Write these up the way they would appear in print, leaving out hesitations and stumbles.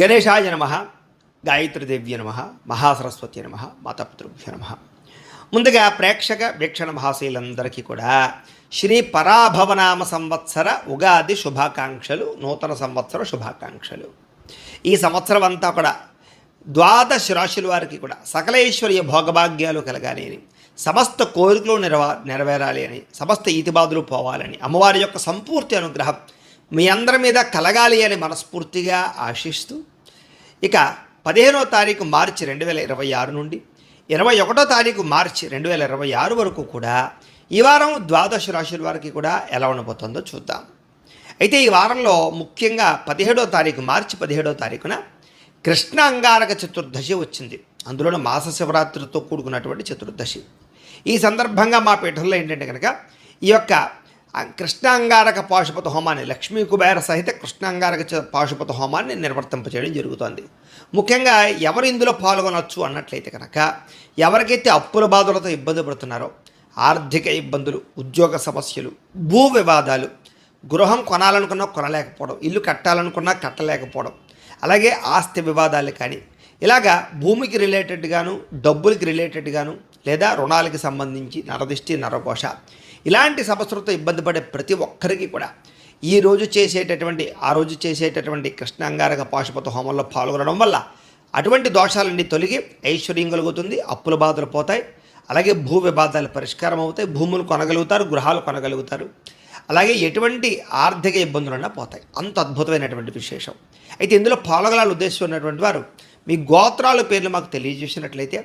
గణేశాయ నమ, గాయత్రీదేవ్య నమ, మహాసరస్వతి నమ, మాతాపితృభ్య నమ. ముందుగా ప్రేక్షక వీక్షణ మహాశైలందరికీ కూడా శ్రీ పరాభవనామ సంవత్సర ఉగాది శుభాకాంక్షలు, నూతన సంవత్సర శుభాకాంక్షలు. ఈ సంవత్సరం అంతా కూడా ద్వాదశ రాశుల వారికి కూడా సకలైశ్వర్య భోగభాగ్యాలు కలగాలి అని, సమస్త కోరికలు నెరవేరాలి అని, సమస్త ఈతిబాదులు పోవాలని, అమ్మవారి యొక్క సంపూర్తి అనుగ్రహం మీ అందరి మీద కలగాలి అని మనస్ఫూర్తిగా ఆశిస్తూ, ఇక 15వ తారీఖు మార్చి 2026 నుండి 21వ తారీఖు మార్చి 2026 వరకు కూడా ఈ వారం ద్వాదశ రాశుల వారికి కూడా ఎలా ఉండబోతుందో చూద్దాం. అయితే ఈ వారంలో ముఖ్యంగా 17వ తారీఖు మార్చి 17వ తారీఖున కృష్ణ అంగారక చతుర్దశి వచ్చింది. అందులోనూ మాస శివరాత్రితో కూడుకున్నటువంటి చతుర్దశి. ఈ సందర్భంగా మా పీఠంలో ఏంటంటే కనుక ఈ యొక్క కృష్ణాంగారక పాశుపత హోమాన్ని, లక్ష్మీ కుబేర సహిత కృష్ణాంగారక పాశుపత హోమాన్ని నిర్వర్తింపచేయడం జరుగుతోంది. ముఖ్యంగా ఎవరు ఇందులో పాల్గొనవచ్చు అన్నట్లయితే కనుక ఎవరికైతే అప్పుల బాధలతో ఇబ్బంది పడుతున్నారో, ఆర్థిక ఇబ్బందులు, ఉద్యోగ సమస్యలు, భూ వివాదాలు, గృహం కొనాలనుకున్నా కొనలేకపోవడం, ఇల్లు కట్టాలనుకున్నా కట్టలేకపోవడం, అలాగే ఆస్తి వివాదాలు కానీ, ఇలాగా భూమికి రిలేటెడ్గాను, డబ్బులకి రిలేటెడ్గాను, లేదా రుణాలకి సంబంధించి నరదిష్టి, నరఘోష, ఇలాంటి సమస్యలతో ఇబ్బంది పడే ప్రతి ఒక్కరికి కూడా ఆ రోజు చేసేటటువంటి కృష్ణాంగారక పాశుపత హోమంలో పాల్గొనడం వల్ల అటువంటి దోషాలన్నీ తొలగి ఐశ్వర్యం కలుగుతుంది, అప్పుల బాధలు పోతాయి, అలాగే భూ వివాదాలు పరిష్కారం అవుతాయి, భూములు కొనగలుగుతారు, గృహాలు కొనగలుగుతారు, అలాగే ఎటువంటి ఆర్థిక ఇబ్బందులన్నా పోతాయి. అంత అద్భుతమైనటువంటి విశేషం. అయితే ఇందులో పాల్గొనాలని ఉద్దేశం ఉన్నటువంటి వారు మీ గోత్రాల పేర్లు మాకు తెలియజేసినట్లయితే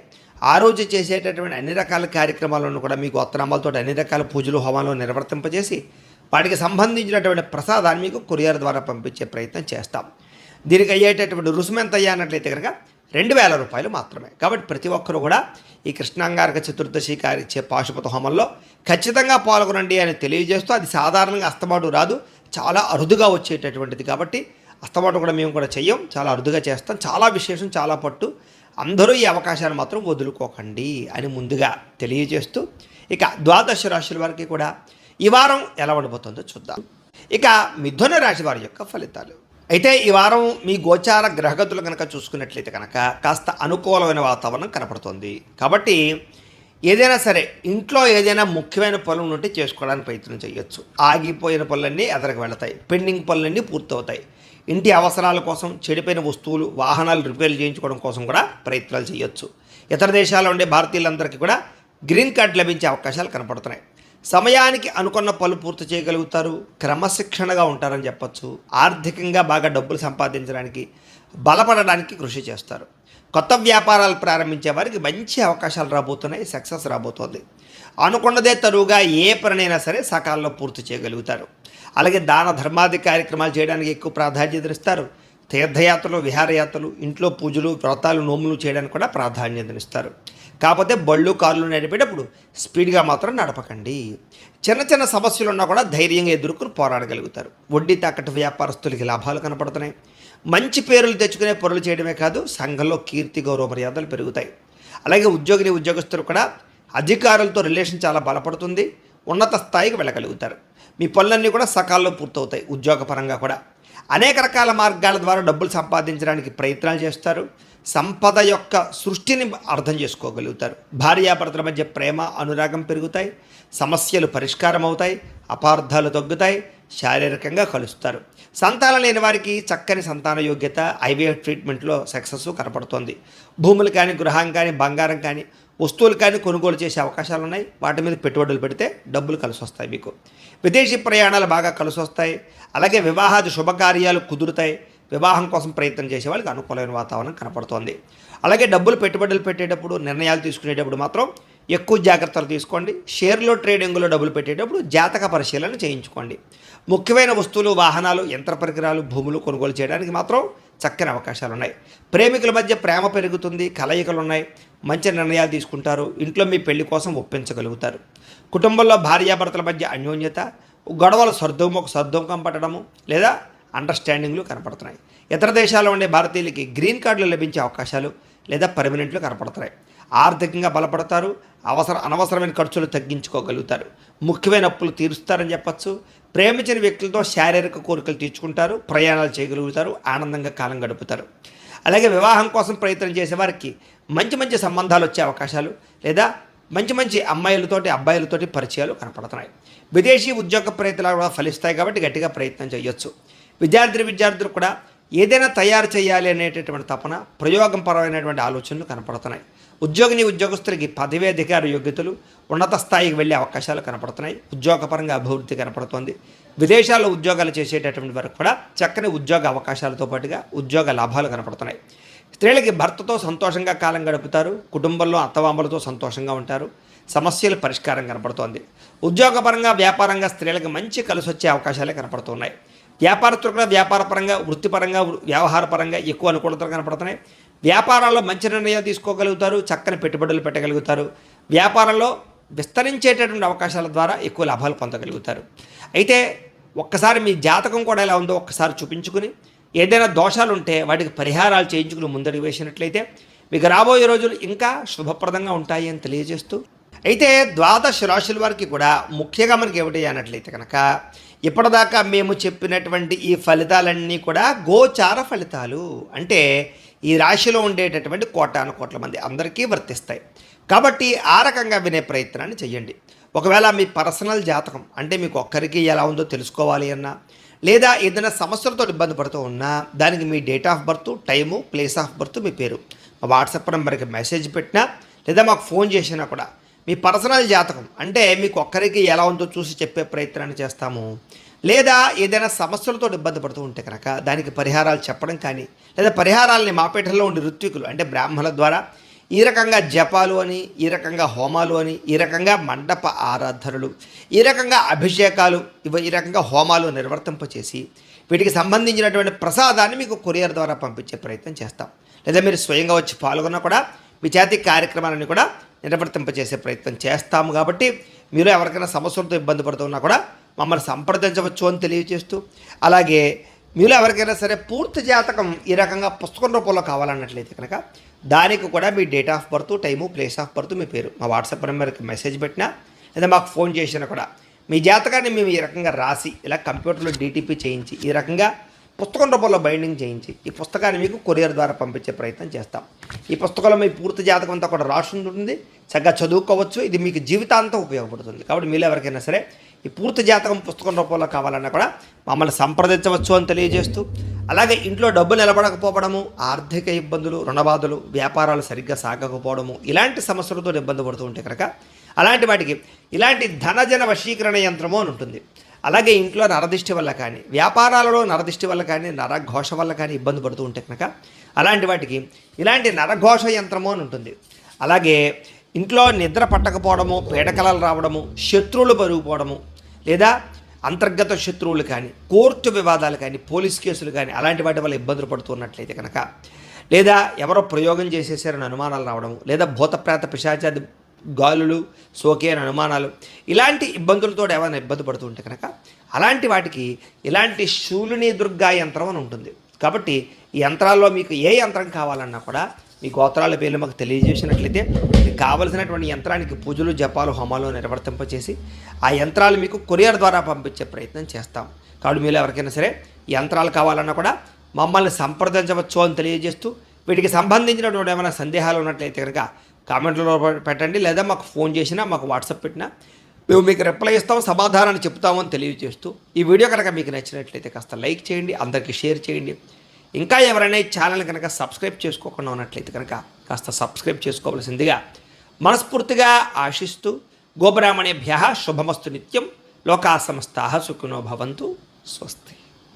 ఆ రోజు చేసేటటువంటి అన్ని రకాల కార్యక్రమాలను కూడా మీ గోత్రనామాలతో అన్ని రకాల పూజలు, హోమాలు నిర్వర్తింపజేసి వాటికి సంబంధించినటువంటి ప్రసాదాన్ని మీకు కొరియర్ ద్వారా పంపించే ప్రయత్నం చేస్తాం. దీనికి అయ్యేటటువంటి రుసుము ఎంత అయ్యానట్లయితే కనుక 2000 రూపాయలు మాత్రమే. కాబట్టి ప్రతి ఒక్కరూ కూడా ఈ కృష్ణాంగారక చతుర్దశి పాశుపత హోమంలో ఖచ్చితంగా పాల్గొనండి అని తెలియజేస్తూ, అది సాధారణంగా అస్తమాటు రాదు, చాలా అరుదుగా వచ్చేటటువంటిది. కాబట్టి అస్తమాటు కూడా మేము కూడా చెయ్యం, చాలా అరుదుగా చేస్తాం. చాలా విశేషం, చాలా పట్టు. అందరూ ఈ అవకాశాన్ని మాత్రం వదులుకోకండి అని ముందుగా తెలియజేస్తూ, ఇక ద్వాదశ రాశుల వారికి కూడా ఈ వారం ఎలా ఉండబోతుందో చూద్దాం. ఇక మిథున రాశి వారి యొక్క ఫలితాలు. అయితే ఈ వారం మీ గోచార గ్రహగతులు కనుక చూసుకున్నట్లయితే కనుక కాస్త అనుకూలమైన వాతావరణం కనపడుతుంది. కాబట్టి ఏదైనా సరే ఇంట్లో ఏదైనా ముఖ్యమైన పనులు ఉంటే చేసుకోవడానికి ప్రయత్నం చేయొచ్చు. ఆగిపోయిన పనులన్నీ ఎదరకు వెళతాయి, పెండింగ్ పనులన్నీ పూర్తవుతాయి. ఇంటి అవసరాల కోసం, చెడిపోయిన వస్తువులు, వాహనాలు రిపేర్లు చేయించుకోవడం కోసం కూడా ప్రయత్నాలు చేయొచ్చు. ఇతర దేశాల్లో ఉండే భారతీయులందరికీ కూడా గ్రీన్ కార్డ్ లభించే అవకాశాలు కనపడుతున్నాయి. సమయానికి అనుకున్న పనులు పూర్తి చేయగలుగుతారు, క్రమశిక్షణగా ఉంటారని చెప్పచ్చు. ఆర్థికంగా బాగా డబ్బులు సంపాదించడానికి, బలపడడానికి కృషి చేస్తారు. కొత్త వ్యాపారాలు ప్రారంభించే వారికి మంచి అవకాశాలు రాబోతున్నాయి, సక్సెస్ రాబోతోంది. అనుకున్నదే తరువుగా ఏ పనినైనా సరే సకాలంలో పూర్తి చేయగలుగుతారు. అలాగే దాన ధర్మాది కార్యక్రమాలు చేయడానికి ఎక్కువ ప్రాధాన్యత ఇస్తారు. తీర్థయాత్రలు, విహారయాత్రలు, ఇంట్లో పూజలు, వ్రతాలు, నోములు చేయడానికి కూడా ప్రాధాన్యతనిస్తారు. కాకపోతే బళ్ళు, కార్లు నడిపేటప్పుడు స్పీడ్గా మాత్రం నడపకండి. చిన్న చిన్న సమస్యలు ఉన్నా కూడా ధైర్యంగా ఎదుర్కొని పోరాడగలుగుతారు. వడ్డీ తాకట్టు వ్యాపారస్తులకి లాభాలు కనపడుతున్నాయి. మంచి పేర్లు తెచ్చుకునే పనులు చేయడమే కాదు, సంఘంలో కీర్తి, గౌరవ మర్యాదలు పెరుగుతాయి. అలాగే ఉద్యోగస్తులు కూడా అధికారులతో రిలేషన్ చాలా బలపడుతుంది, ఉన్నత స్థాయికి వెళ్ళగలుగుతారు. మీ పనులన్నీ కూడా సకాలంలో పూర్తవుతాయి. ఉద్యోగపరంగా కూడా అనేక రకాల మార్గాల ద్వారా డబ్బులు సంపాదించడానికి ప్రయత్నాలు చేస్తారు. సంపద యొక్క సృష్టిని అర్థం చేసుకోగలుగుతారు. భార్యాభర్తల మధ్య ప్రేమ, అనురాగం పెరుగుతాయి. సమస్యలు పరిష్కారం అవుతాయి, అపార్థాలు తగ్గుతాయి, శారీరకంగా కలుస్తారు. సంతానం లేని వారికి చక్కని సంతాన యోగ్యత, ఐవీఎఫ్ ట్రీట్మెంట్లో సక్సెస్ కనపడుతోంది. భూములు కానీ, గృహం కానీ, బంగారం కానీ, వస్తువులు కానీ కొనుగోలు చేసే అవకాశాలు ఉన్నాయి. వాటి మీద పెట్టుబడులు పెడితే డబ్బులు కలిసి వస్తాయి. మీకు విదేశీ ప్రయాణాలు బాగా కలిసి వస్తాయి. అలాగే వివాహాది శుభకార్యాలు కుదురుతాయి. వివాహం కోసం ప్రయత్నం చేసే వాళ్ళకి అనుకూలమైన వాతావరణం కనపడుతోంది. అలాగే పెట్టుబడులు పెట్టేటప్పుడు, నిర్ణయాలు తీసుకునేటప్పుడు మాత్రం ఎక్కువ జాగ్రత్తలు తీసుకోండి. షేర్లో, ట్రేడింగ్లో డబ్బులు పెట్టేటప్పుడు జాతక పరిశీలన చేయించుకోండి. ముఖ్యమైన వస్తువులు, వాహనాలు, యంత్ర పరికరాలు, భూములు కొనుగోలు చేయడానికి మాత్రం చక్కని అవకాశాలు ఉన్నాయి. ప్రేమికుల మధ్య ప్రేమ పెరుగుతుంది, కలయికలు ఉన్నాయి, మంచి నిర్ణయాలు తీసుకుంటారు. ఇంట్లో మీ పెళ్లి కోసం ఒప్పించగలుగుతారు. కుటుంబంలో భార్యాభర్తల మధ్య అన్యోన్యత, గొడవలు సర్దుముఖం పట్టడము లేదా అండర్స్టాండింగ్లు కనపడుతున్నాయి. ఇతర దేశాల్లో ఉండే భారతీయులకి గ్రీన్ కార్డులు లభించే అవకాశాలు లేదా పర్మనెంట్లు కనపడుతున్నాయి. ఆర్థికంగా బలపడతారు, అనవసరమైన ఖర్చులు తగ్గించుకోగలుగుతారు, ముఖ్యమైన అప్పులు తీరుస్తారని చెప్పచ్చు. ప్రేమించిన వ్యక్తులతో శారీరక కోరికలు తీర్చుకుంటారు, ప్రయాణాలు చేయగలుగుతారు, ఆనందంగా కాలం గడుపుతారు. అలాగే వివాహం కోసం ప్రయత్నం చేసేవారికి మంచి మంచి సంబంధాలు వచ్చే అవకాశాలు లేదా మంచి మంచి అబ్బాయిలతోటి పరిచయాలు కనపడుతున్నాయి. విదేశీ ఉద్యోగ ప్రయత్నాలు కూడా ఫలిస్తాయి కాబట్టి గట్టిగా ప్రయత్నం చేయొచ్చు. విద్యార్థులు కూడా ఏదైనా తయారు చేయాలి అనేటటువంటి తపన, ప్రయోగపరమైనటువంటి ఆలోచనలు కనపడుతున్నాయి. ఉద్యోగస్తులకి పదవీ అధికార యోగ్యతలు, ఉన్నత స్థాయికి వెళ్ళే అవకాశాలు కనపడుతున్నాయి. ఉద్యోగపరంగా అభివృద్ధి కనపడుతోంది. విదేశాల్లో ఉద్యోగాలు చేసేటటువంటి వరకు కూడా చక్కని ఉద్యోగ అవకాశాలతో పాటుగా ఉద్యోగ లాభాలు కనపడుతున్నాయి. స్త్రీలకి భర్తతో సంతోషంగా కాలం గడుపుతారు, కుటుంబంలో అత్తమామలతో సంతోషంగా ఉంటారు, సమస్యల పరిష్కారం కనపడుతోంది. ఉద్యోగపరంగా వ్యాపారంగా స్త్రీలకు మంచి కలిసి వచ్చే అవకాశాలే కనపడుతున్నాయి. వ్యాపారస్తులు కూడా వ్యాపారపరంగా, వృత్తిపరంగా, వ్యవహారపరంగా ఎక్కువ అనుకూలతలు కనపడుతున్నాయి. వ్యాపారాల్లో మంచి నిర్ణయాలు తీసుకోగలుగుతారు, చక్కని పెట్టుబడులు పెట్టగలుగుతారు. వ్యాపారంలో విస్తరించేటటువంటి అవకాశాల ద్వారా ఎక్కువ లాభాలు పొందగలుగుతారు. అయితే ఒక్కసారి మీ జాతకం కూడా ఎలా ఉందో ఒక్కసారి చూపించుకుని ఏదైనా దోషాలు ఉంటే వాటికి పరిహారాలు చేయించుకుని ముందడుగు వేసినట్లయితే మీకు రాబోయే రోజులు ఇంకా శుభప్రదంగా ఉంటాయి అని తెలియజేస్తూ, అయితే ద్వాదశ రాశుల వారికి కూడా ముఖ్యంగా మనకి ఏమిటి అన్నట్లయితే కనుక ఇప్పటిదాకా మేము చెప్పినటువంటి ఈ ఫలితాలన్నీ కూడా గోచార ఫలితాలు, అంటే ఈ రాశిలో ఉండేటటువంటి కోటాను కోట్ల మంది అందరికీ వర్తిస్తాయి. కాబట్టి ఆ రకంగా వినే ప్రయత్నాన్ని చెయ్యండి. ఒకవేళ మీ పర్సనల్ జాతకం అంటే మీకు ఒక్కరికి ఎలా ఉందో తెలుసుకోవాలి అన్నా, లేదా ఏదైనా సమస్యలతో ఇబ్బంది పడుతూ ఉన్నా దానికి మీ date of birth, time, place of birth, మీ పేరు మా వాట్సాప్ నెంబర్కి మెసేజ్ పెట్టినా లేదా మాకు ఫోన్ చేసినా కూడా మీ పర్సనల్ జాతకం అంటే మీకు ఒక్కరికి ఎలా ఉందో చూసి చెప్పే ప్రయత్నాన్ని చేస్తాము. లేదా ఏదైనా సమస్యలతో ఇబ్బంది పడుతూ ఉంటే కనుక దానికి పరిహారాలు చెప్పడం కానీ, లేదా పరిహారాలని మాపేటలో ఉండే ఋత్వికులు అంటే బ్రాహ్మణుల ద్వారా ఈ రకంగా జపాలు అని, ఈ రకంగా హోమాలు అని, ఈ రకంగా మండప ఆరాధనలు, ఈ రకంగా అభిషేకాలు, ఈ రకంగా హోమాలు నిర్వర్తింపచేసి వీటికి సంబంధించినటువంటి ప్రసాదాన్ని మీకు కొరియర్ ద్వారా పంపించే ప్రయత్నం చేస్తాం. లేదా మీరు స్వయంగా వచ్చి పాల్గొన్నా కూడా మీ చేతి కార్యక్రమాలన్నీ కూడా నిర్వర్తింపచేసే ప్రయత్నం చేస్తాము. కాబట్టి మీరు ఎవరికైనా సమస్యలతో ఇబ్బంది పడుతున్నా కూడా మమ్మల్ని సంప్రదించవచ్చు అని తెలియజేస్తూ, అలాగే మీరు ఎవరికైనా సరే పూర్తి జాతకం ఈ రకంగా పుస్తకం రూపంలో కావాలన్నట్లయితే కనుక దానికి కూడా మీ date of birth, time, place of birth, మీ పేరు మా వాట్సాప్ నెంబర్కి మెసేజ్ పెట్టినా లేదా మాకు ఫోన్ చేసినా కూడా మీ జాతకాన్ని మేము ఈ రకంగా రాసి ఇలా కంప్యూటర్లో డీటీపీ చేయించి ఈ రకంగా పుస్తకం రూపంలో బైండింగ్ చేయించి ఈ పుస్తకాన్ని మీకు కొరియర్ ద్వారా పంపించే ప్రయత్నం చేస్తాం. ఈ పుస్తకంలో మీ పూర్తి జాతకం అంతా కూడా రాసి ఉంటుంది, చక్కగా చదువుకోవచ్చు. ఇది మీకు జీవితాంతం ఉపయోగపడుతుంది. కాబట్టి మీరు ఎవరికైనా సరే ఈ పూర్తి జాతకం పుస్తకం రూపంలో కావాలన్నా కూడా మమ్మల్ని సంప్రదించవచ్చు అని తెలియజేస్తూ, అలాగే ఇంట్లో డబ్బు నిలబడకపోవడము, ఆర్థిక ఇబ్బందులు, రుణబాధలు, వ్యాపారాలు సరిగ్గా సాగకపోవడము, ఇలాంటి సమస్యలతో ఇబ్బంది పడుతూ ఉంటే కనుక అలాంటి వాటికి ఇలాంటి ధనజన వశీకరణ యంత్రము అని ఉంటుంది. అలాగే ఇంట్లో నరదిష్టి వల్ల కానీ, వ్యాపారాలలో నరదిష్టి వల్ల కానీ, నరఘోష వల్ల కానీ ఇబ్బంది పడుతూ ఉంటే కనుక అలాంటి వాటికి ఇలాంటి నరఘోష యంత్రము అని ఉంటుంది. అలాగే ఇంట్లో నిద్ర పట్టకపోవడము, పీడకలలు రావడము, శత్రువులు పెరిగిపోవడము, లేదా అంతర్గత శత్రువులు కానీ, కోర్టు వివాదాలు కానీ, పోలీస్ కేసులు కానీ అలాంటి వాటి వల్ల ఇబ్బందులు పడుతున్నట్లయితే కనుక, లేదా ఎవరో ప్రయోగం చేసేసారని అనుమానాలు రావడము, లేదా భూతప్రేత పిశాచాది గాలులు సోకే అని అనుమానాలు, ఇలాంటి ఇబ్బందులతో ఏమైనా ఇబ్బంది పడుతూ ఉంటే కనుక అలాంటి వాటికి ఇలాంటి శూలిని దుర్గా యంత్రం అని ఉంటుంది. కాబట్టి ఈ యంత్రాల్లో మీకు ఏ యంత్రం కావాలన్నా కూడా మీ గోత్రాల పేర్లు మాకు తెలియజేసినట్లయితే మీకు కావలసినటువంటి యంత్రానికి పూజలు, జపాలు, హోమాలు నిర్వర్తింపచేసి ఆ యంత్రాలు మీకు కొరియర్ ద్వారా పంపించే ప్రయత్నం చేస్తాం. కాబట్టి మీరు ఎవరికైనా సరే యంత్రాలు కావాలన్నా కూడా మమ్మల్ని సంప్రదించవచ్చు అని తెలియజేస్తూ, వీటికి సంబంధించినటువంటి ఏమైనా సందేహాలు ఉన్నట్లయితే కనుక కామెంట్లో పెట్టండి, లేదా మాకు ఫోన్ చేసినా, మాకు వాట్సాప్ పెట్టినా మేము మీకు రిప్లై ఇస్తాం, సమాధానాన్ని చెప్తామని తెలియజేస్తూ, ఈ వీడియో కనుక మీకు నచ్చినట్లయితే కాస్త లైక్ చేయండి, అందరికీ షేర్ చేయండి. ఇంకా ఎవరైనా ఈ ఛానల్ కనుక సబ్స్క్రైబ్ చేసుకోకుండా ఉన్నట్లయితే కనుక కాస్త సబ్స్క్రైబ్ చేసుకోవాల్సిందిగా మనస్ఫూర్తిగా ఆశిస్తూ, గోబ్రాహ్మణేభ్యః శుభమస్తు నిత్యం, లోకా సమస్తాః సుఖినో భవంతు, స్వస్తి.